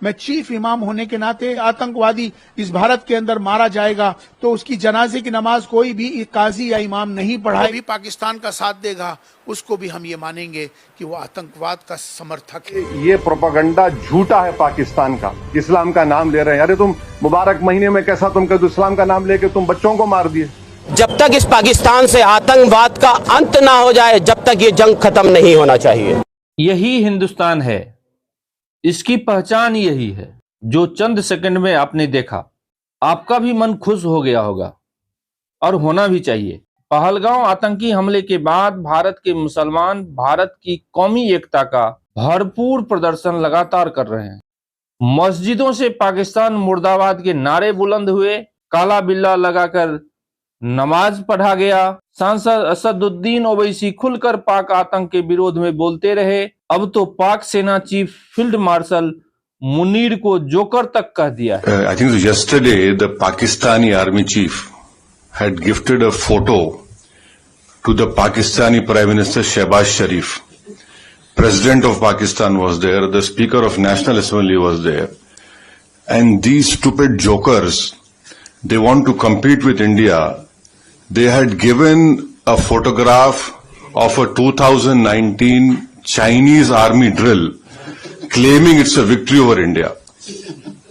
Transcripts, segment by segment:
मैं चीफ इमाम होने के नाते आतंकवादी इस भारत के अंदर मारा जाएगा तो उसकी जनाजे की नमाज कोई भी काजी या इमाम नहीं पढ़ाए, भी पाकिस्तान का साथ देगा उसको भी हम ये मानेंगे कि वो आतंकवाद का समर्थक है। ये प्रोपेगेंडा झूठा है पाकिस्तान का, इस्लाम का नाम ले रहे हैं। अरे तुम मुबारक महीने में कैसा तुम कहते इस्लाम का नाम लेके तुम बच्चों को मार दिए। जब तक इस पाकिस्तान से आतंकवाद का अंत ना हो जाए, जब तक ये जंग खत्म नहीं होना चाहिए। यही हिंदुस्तान है, इसकी पहचान यही है। जो चंद सेकंड में आपने देखा, आपका भी मन खुश हो गया होगा और होना भी चाहिए। पहलगांव आतंकी हमले के बाद भारत के मुसलमान भारत की कौमी एकता का भरपूर प्रदर्शन लगातार कर रहे हैं। मस्जिदों से पाकिस्तान मुर्दाबाद के नारे बुलंद हुए, काला बिल्ला लगाकर नमाज पढ़ा गया। सांसद असदुद्दीन ओवैसी खुलकर पाक आतंक के विरोध में बोलते रहे। अब तो पाक सेना चीफ फील्ड मार्शल मुनीर को जोकर तक कह दिया है। I think yesterday the Pakistani army chief had gifted a photo to the Pakistani Prime Minister Shehbaz Sharif. President of Pakistan was there, the Speaker of National Assembly was there, and these stupid jokers, they want to compete with India. They had given a photograph of a 2019 Chinese army drill, claiming it's a victory over India.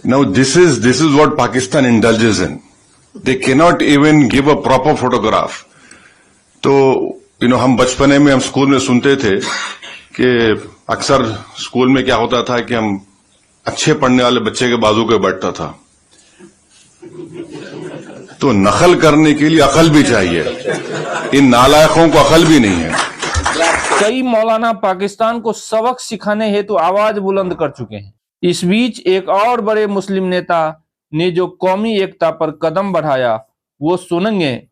Now this is what Pakistan indulges in. They cannot even give a proper photograph. तो हम बचपने में हम school में सुनते थे कि अक्सर स्कूल में क्या होता था कि हम अच्छे पढ़ने वाले बच्चे के बाजू पे बैठता था। तो नकल करने के लिए अकल भी चाहिए, इन नालायकों को अकल भी नहीं है। कई मौलाना पाकिस्तान को सबक सिखाने हेतु आवाज बुलंद कर चुके हैं। इस बीच एक और बड़े मुस्लिम नेता ने जो कौमी एकता पर कदम बढ़ाया, वो सुनेंगे,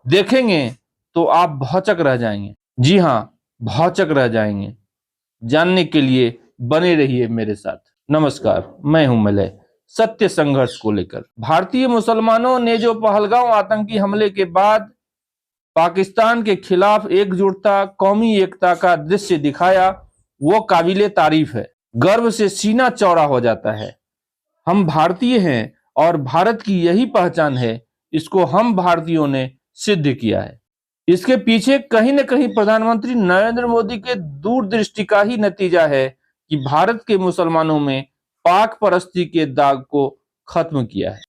देखेंगे तो आप भौचक रह जाएंगे। जी हाँ, भौचक रह जाएंगे। जानने के लिए बने रहिए मेरे साथ। नमस्कार, मैं हूं मलय। सत्य संघर्ष को लेकर भारतीय मुसलमानों ने जो पहलगांव आतंकी हमले के बाद पाकिस्तान के खिलाफ एकजुटता, कौमी एकता का दृश्य दिखाया, वो काबिले तारीफ है। गर्व से सीना चौड़ा हो जाता है। हम भारतीय हैं और भारत की यही पहचान है। इसको हम भारतीयों ने सिद्ध किया है। इसके पीछे कहीं न कहीं प्रधानमंत्री नरेंद्र मोदी के दूरदृष्टि का ही नतीजा है कि भारत के मुसलमानों में पाक परस्ती के दाग को खत्म किया है।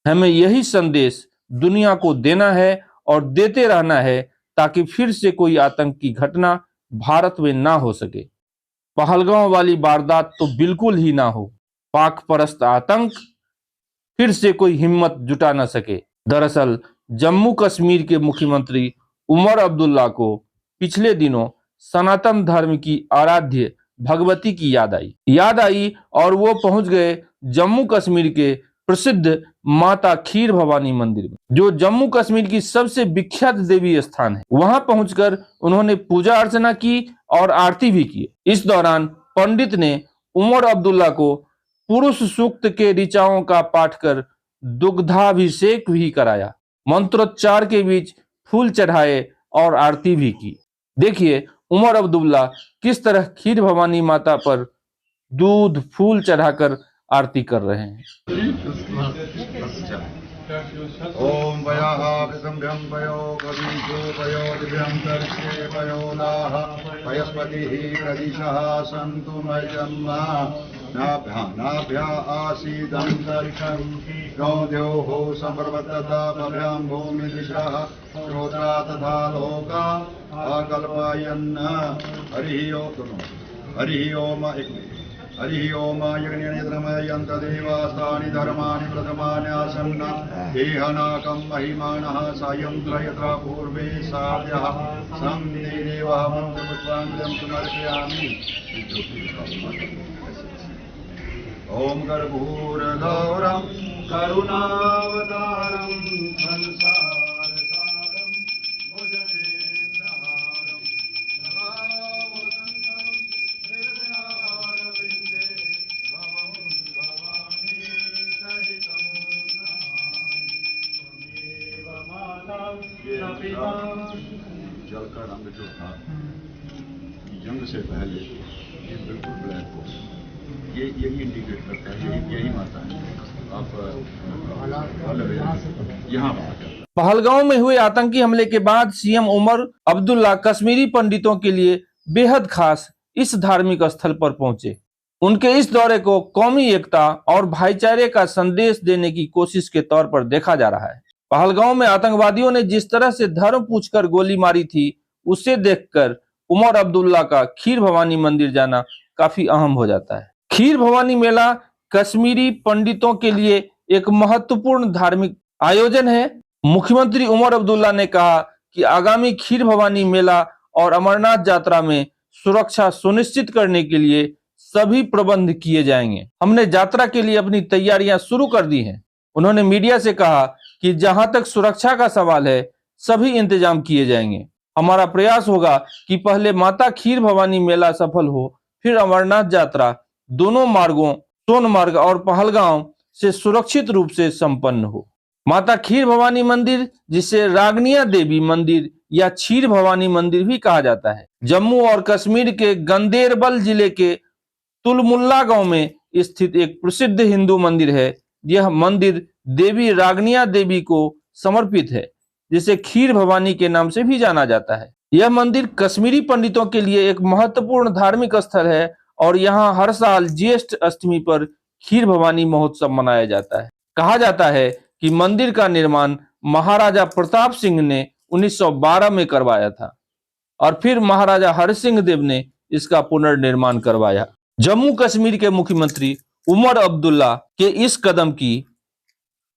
हमें यही संदेश दुनिया को देना है और देते रहना है, ताकि फिर से कोई आतंक की घटना भारत में ना हो सके। पहलगांव वाली वारदात तो बिल्कुल ही ना हो। पाक परस्त आतंक फिर से कोई हिम्मत जुटा न सके। दरअसल जम्मू कश्मीर के मुख्यमंत्री उमर अब्दुल्ला को पिछले दिनों सनातन धर्म की आराध्य भगवती की याद आई और वो पहुंच गए जम्मू कश्मीर के प्रसिद्ध माता खीर भवानी मंदिर में, जो जम्मू कश्मीर की सबसे विख्यात देवी स्थान है। वहां पहुंचकर उन्होंने पूजा अर्चना की और आरती भी की। इस दौरान पंडित ने उमर अब्दुल्ला को पुरुष सूक्त के ऋचाओं का पाठ कर दुग्धाभिषेक भी कराया, मंत्रोच्चार के बीच फूल चढ़ाए और आरती भी की। देखिए उमर अब्दुल्ला किस तरह खीर भवानी माता पर दूध फूल चढ़ाकर आरती कर रहे हैं। ओम वयाहाभ्यं वयो कविजो वयो दिव्यं दर्शे वयो लाह वयस्पतिः प्रदिशः सन्तु मय्यन्मा नाभ्या आसीदन्तरिक्षं गौद्योः सम्प्रवर्तता भव्यां भूमिदिशः श्रोत्रा तथा लोका आकल्पयन्। हरिः ओम हरिः ओम यज्ञनिद्रमयन्तदेवास्तानि धर्माणि प्रथमानि आसन्न देहनाकं महिमानः सायं त्रयत्र पूर्वे साध्यः संदेवः मन्त्रपुष्पाञ्जलिं समर्पयामि। ओम कर्पूरगौरं करुणावतारं संसारसारं भुजगेन्द्रहारं जल का रंग जो था जंग से पहले ये बिल्कुल ब्लैक हो, ये यही इंडिकेट करता है, यही माता है। आप यहाँ पहलगांव में हुए आतंकी हमले के बाद सीएम उमर अब्दुल्ला कश्मीरी पंडितों के लिए बेहद खास इस धार्मिक स्थल पर पहुंचे। उनके इस दौरे को कौमी एकता और भाईचारे का संदेश देने की कोशिश के तौर पर देखा जा रहा है। पहलगांव में आतंकवादियों ने जिस तरह से धर्म पूछकर गोली मारी थी, उसे देखकर उमर अब्दुल्ला का खीर भवानी मंदिर जाना काफी अहम हो जाता है। खीर भवानी मेला कश्मीरी पंडितों के लिए एक महत्वपूर्ण धार्मिक आयोजन है। मुख्यमंत्री उमर अब्दुल्ला ने कहा कि आगामी खीर भवानी मेला और अमरनाथ यात्रा में सुरक्षा सुनिश्चित करने के लिए सभी प्रबंध किए जाएंगे। हमने यात्रा के लिए अपनी तैयारियां शुरू कर दी हैं। उन्होंने मीडिया से कहा कि जहां तक सुरक्षा का सवाल है, सभी इंतजाम किए जाएंगे। हमारा प्रयास होगा कि पहले माता खीर भवानी मेला सफल हो, फिर अमरनाथ यात्रा दोनों मार्गों सोनमार्ग और पहलगांव से सुरक्षित रूप से संपन्न हो। माता खीर भवानी मंदिर, जिसे रागनिया देवी मंदिर या क्षीर भवानी मंदिर भी कहा जाता है, जम्मू और कश्मीर के गंदेरबल जिले के तुलमुल्ला गांव में स्थित एक प्रसिद्ध हिंदू मंदिर है। यह मंदिर देवी रागनिया देवी को समर्पित है, जिसे खीर भवानी के नाम से भी जाना जाता है। यह मंदिर कश्मीरी पंडितों के लिए एक महत्वपूर्ण धार्मिक स्थल है और यहाँ हर साल ज्येष्ठ अष्टमी पर खीर भवानी महोत्सव मनाया जाता है। कहा जाता है कि मंदिर का निर्माण महाराजा प्रताप सिंह ने 1912 में करवाया था और फिर महाराजा हरिसिंह देव ने इसका पुनर्निर्माण करवाया। जम्मू कश्मीर के मुख्यमंत्री उमर अब्दुल्ला के इस कदम की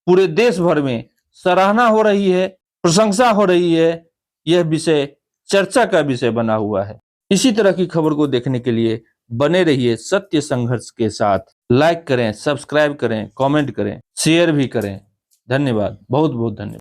पूरे देश भर में सराहना हो रही है, प्रशंसा हो रही है। यह विषय चर्चा का विषय बना हुआ है। इसी तरह की खबर को देखने के लिए बने रहिए सत्य संघर्ष के साथ। लाइक करें, सब्सक्राइब करें, कमेंट करें, शेयर भी करें। धन्यवाद, बहुत बहुत धन्यवाद।